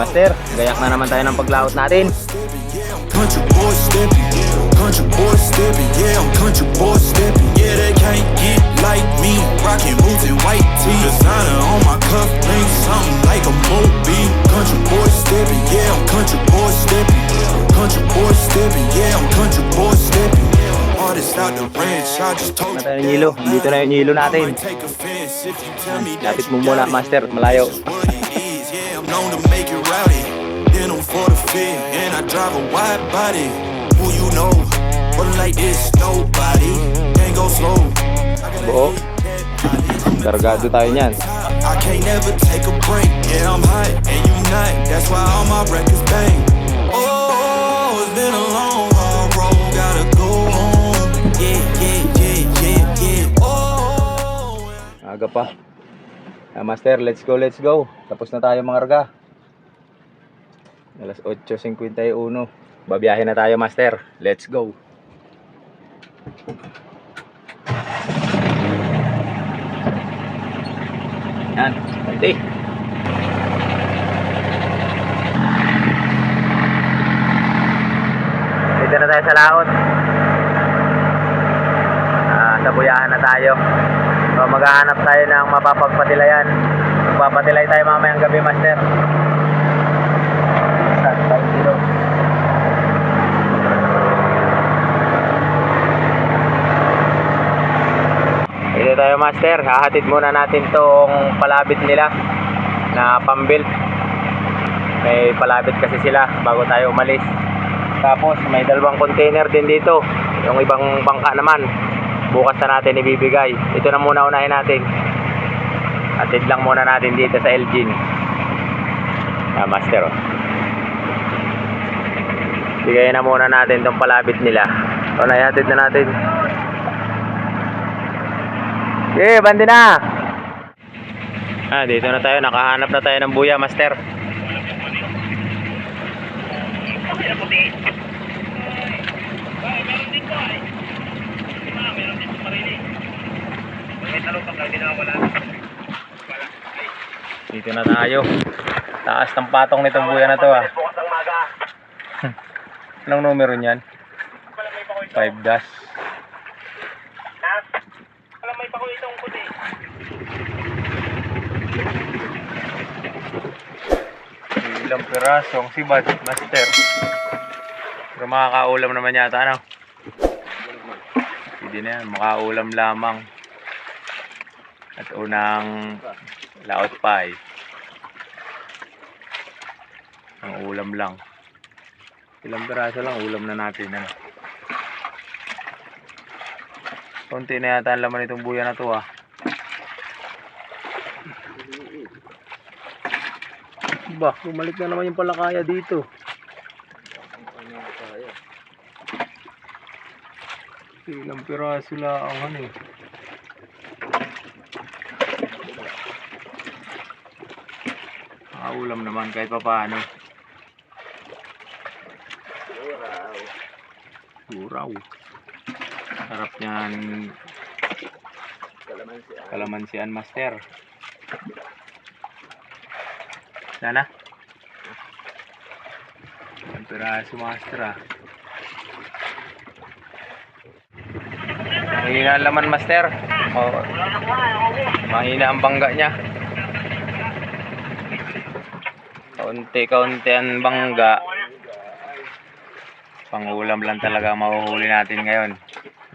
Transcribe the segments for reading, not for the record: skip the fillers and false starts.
master, gayak na naman tayo ng paglaot natin. Country boy stepping, country boy stepping, yeah, I'm country boy stepping. Yeah, they can't get like me, rocking boots and white tee. Designer on my cuff, ain't something like a movie. Country boy stepping, yeah, I'm country boy stepping. Country boy stepping, yeah, I'm country boy stepping. Artist out the ranch, I just told Na tayo ng hilo, dito na yung hilo natin. take offense if you tell me that Lapit you mo muna got it. master, malayo. What it is, yeah, I'm known to make it rowdy. Then I'm for the fit, and I drive a wide body. Who you know? Rolling like this, nobody. Can't go slow. Buo, kargado tayo niyan. I can't never take a break. Yeah, I'm hot and you not. That's why all my records bang. Oh, it's been a long hard road. Gotta go home. Yeah, yeah, yeah, yeah, yeah. Oh. Aga pa. Master, let's go, let's go. Tapos na tayo mga arga. Alas 8:51. Babiyahe na tayo master. Let's go. Yan, konti. Dito na tayo sa laot. Sa buyahan na tayo. So, maghahanap tayo ng mapapagpatilayan. Magpapatilay tayo mamayang gabi master. Dito tayo master, hahatid muna natin tong palabit nila na pambuild. May palabit kasi sila bago tayo umalis. Tapos may dalawang container din dito. Yung ibang bangka naman bukas na natin ibibigay. Ito na muna unahin natin. Hatid lang muna natin dito sa Elgin. Master, oh. Bigay na muna natin tong palabit nila. O, naihatid na natin. Okay, bandi na. Dito na tayo. Nakahanap na tayo ng buya, master. Dito na tayo. Taas ng patong nitong buya na to, ah. Anong numero niyan? 5 dash. May pako itong puti. Ilang pirasong sibad, master. Pero makakaulam naman yata, ano? Hindi na yan, makaulam lamang. At unang laot pa eh. Ang ulam lang. Ilang piraso lang, ulam na natin, ano? Konti na yata ang laman itong buya na to, ah. Ba, bumalik na naman yung palakaya dito. Ilang piraso lang ang ano eh. Ulam naman kahit pa paano. Guraw. Sarap niyan. Kalamansian master. Sana. Ang piraso master, ah. Mahina ang laman master. Oh, mahina ang bangga niya. Kaunti-kaunti ang bangga. Pangulam lang talaga mahuhuli natin ngayon.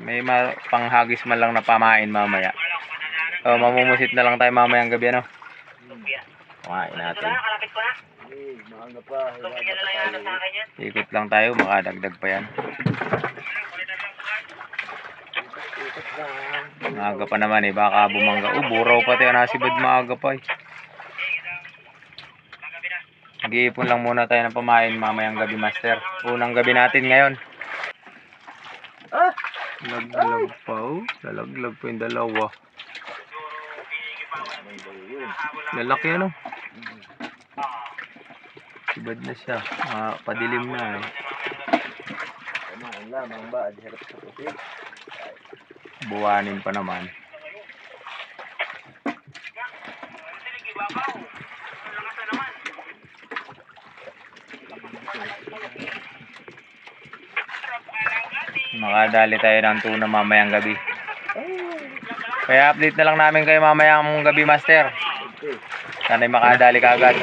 May panghagis man lang na pamain mamaya. So, mamumusit na lang tayo mamayang gabi, ano? Kumain natin. Ikot lang tayo, makadagdag pa yan. Maaga pa naman eh, baka bumangga. Buraw pati ang nasibad maaga pa eh. Mag-iipon lang muna tayo ng pamain mamayang gabi master. Unang gabi natin ngayon. Laglag pa, oh. Lalaglag pa yung dalawa. Lalaki, ano? Sibad na siya. Padilim na eh. Buwanin pa naman. Makadali tayo ng tuna mamayang gabi. Kaya update na lang namin kayo mamayang gabi, master. Sana'y makadali ka agad.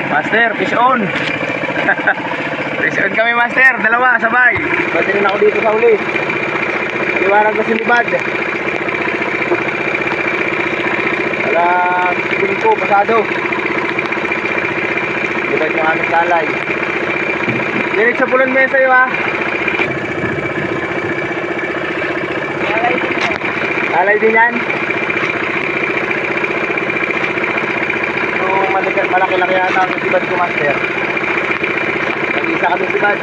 Master, fish on. Fish on kami, master. Dalawa, sabay. Pwede rin ako dito sa uli. Liwanag na sinibad. Alas 5 pasado. Libad yung aming talay. Dinig sa pulon mo yan sa'yo, ha. Talay din yan. Malaki-laki yata ang sibad ko, master. Nag-isa kami sibad.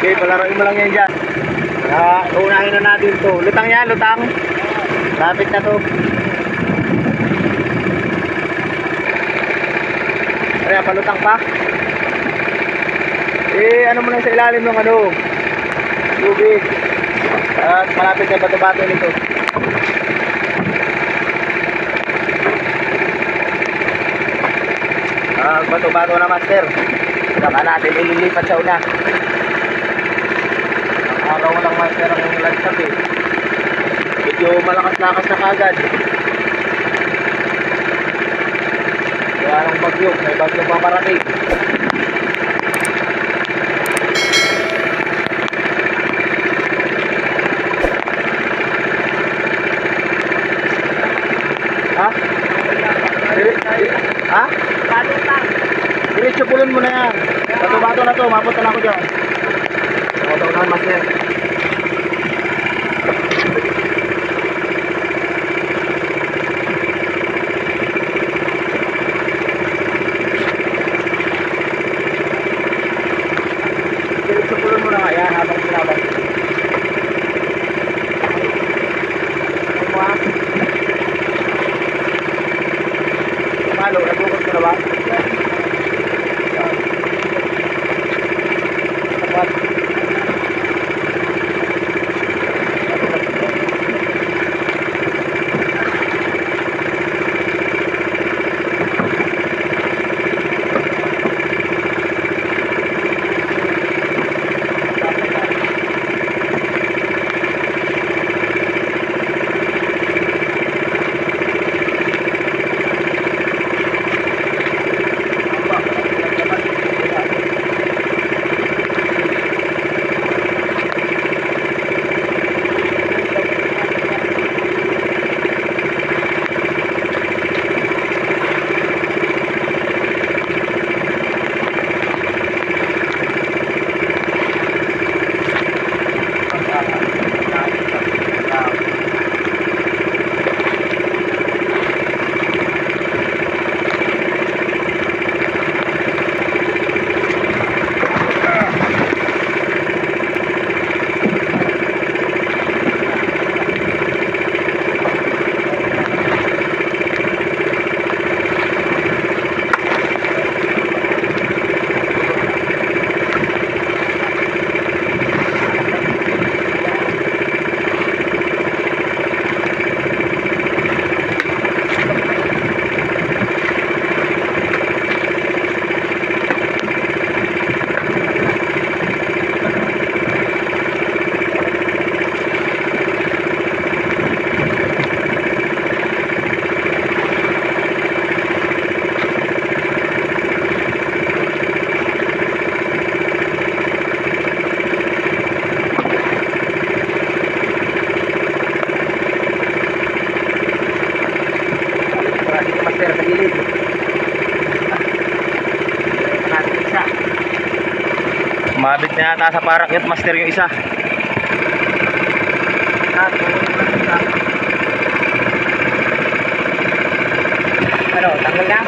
Okay, palaroin mo lang yan dyan. Unahin na natin to. Lutang yan, lutang. Lapit na to. Kaya palutang pa. Ano mo lang sa ilalim ng tubig. At malapit na bato-bato nito. Bato-bato na, master. Saka natin ililipat sa una. Ang araw lang, master, ang lansap eh. Medyo malakas-lakas na kagad. Kaya ng bagyo, may bagyong paparating. Ha? Ha? Diretso pulon mo na yan. Bato-bato na to, mapunta na ako dyan. Bato na, master. Diretso pulon mo na nga yan habang sinabang. Ano mo, ha? Malo, nabukot ko na ba? Mabit na yata sa parakit, master, yung isa. Ano, tanggal na?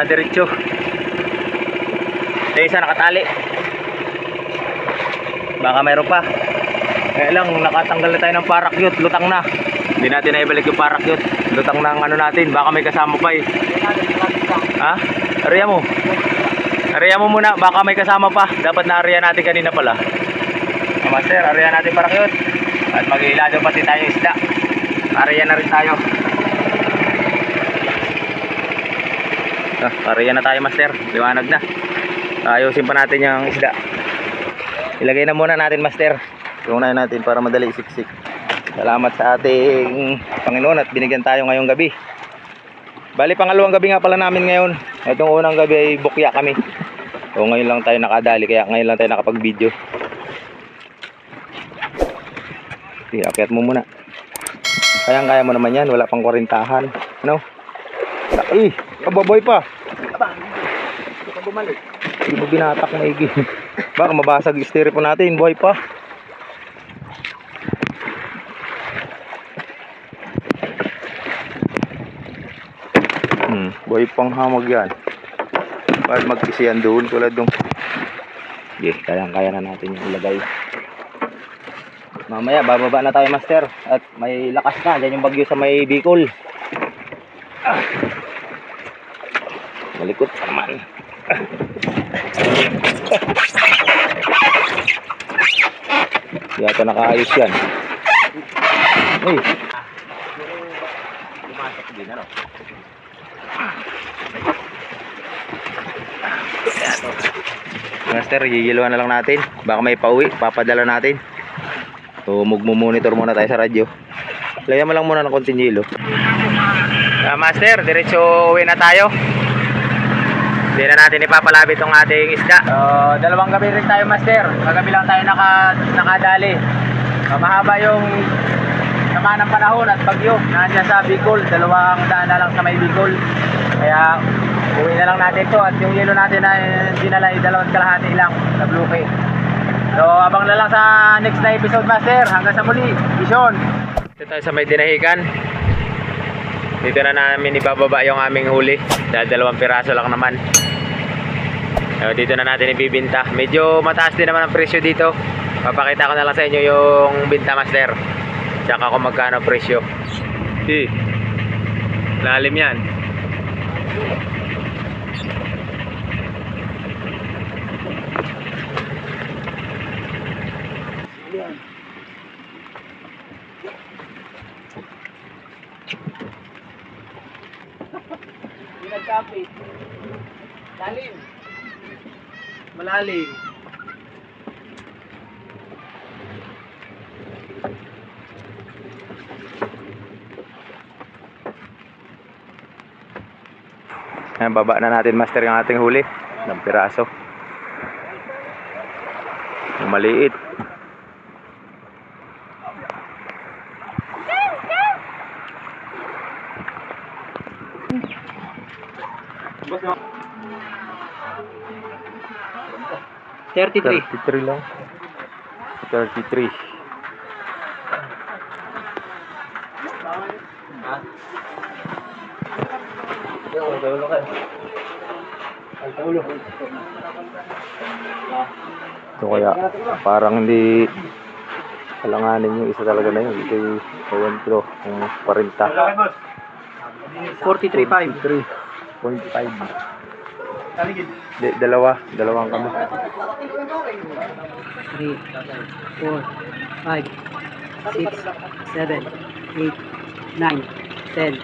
na diretso. Yung isa nakatali. Baka mayroon pa. Kaya lang, nakatanggal na tayo ng parakyut. Lutang na. Hindi natin naibalik yung parakyut. Lutang na ang ano natin. Baka may kasama pa eh. Ha? Area mo. Area mo muna. Baka may kasama pa. Dapat na-area natin kanina pala. Master, area natin parakyut. At mag-iilado pati tayo isda. Area na rin tayo. Area na tayo, master. Liwanag na. Ayusin pa natin yung isda. Ilagay na muna natin, master. Tunayan natin para madali isiksik. Salamat sa ating Panginoon at binigyan tayo ngayong gabi. Bali, pangalawang gabi nga pala namin ngayon. Itong unang gabi ay bukya kami. So ngayon lang tayo nakadali, kaya ngayon lang tayo nakapag-video. Okay, akyat mo muna. Kaya mo naman yan, wala pang 40-han. Ano? Ay, kababoy pa. Hindi ka bumalik. Hindi mo binatak maigi. Baka mabasag yung styrofoam natin, buhay pa. Buhay pang hamag yan. Para mag-isiyan doon tulad nung. Okay, kaya na natin yung ilagay. Mamaya bababa na tayo, master. At may lakas na, dyan yung bagyo sa may Bicol. Malikot pa naman. Yata nakaayos yan. Uy. Lumasok din, ano? Master, yiyiluan na lang natin. Baka may pauwi, papadala natin. So magmo-monitor muna tayo sa radyo. Lagyan mo lang muna ng konting yelo. Master, diretso uwi na tayo. Hindi na natin ipapalabit tong ating isda. Dalawang gabi rin tayo, master. Kagabi lang tayo nakadali. Mahaba yung sama ng panahon at bagyo. Nandiyan sa Bicol, 2 daan na lang sa may Bicol. Kaya uwi na lang natin to. At yung yelo natin ay dinala ay 2 kalahati lang na bluke. So abang na lang sa next na episode, master. Hanggang sa muli, vision. Dito tayo sa may dinahigan. Dito na namin ibababa yung aming huli. Dahil 2 piraso lang naman. Dito na natin ibibinta. Medyo mataas din naman ang presyo dito. Papakita ko na lang sa inyo yung binta, master. Tsaka kung magkano presyo. Lalim yan. Nagkapit. Lalim. Malalim. Ayan, baba na natin, master, yung ating huli. 2 piraso. Yung maliit. $33 lang. 33. Ito kaya parang hindi alanganin yung isa talaga na yun. Ito yung ewan ko kung 40. 43.5. 43.5. Dalawang kami. 3, 4, 5, 6, 7, 8, 9, 10,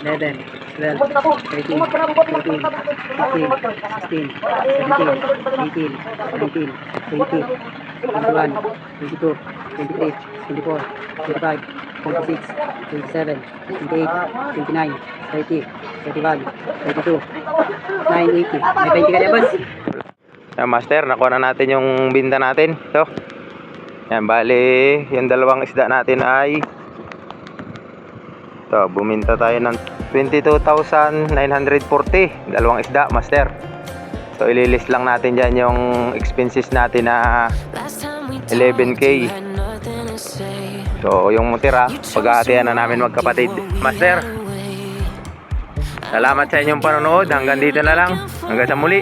11, 12, 13, 14, 15, 16, 17, 18, 19, 20, 21, 22, 23, 24, 25, 26, 27, 28, 29, 30, 31, 32, 980. May 20 ka na, boss. Master, nakuha na natin yung binta natin. So, yan, bali, yung 2 isda natin ay ito, buminta tayo ng 22,940. 2 isda, master. So, ililist lang natin dyan yung expenses natin na 11K. So, yung tira, paghahatian na namin magkapatid. Master, Salamat sa inyong panonood. Hanggang dito na lang. Hanggang sa muli.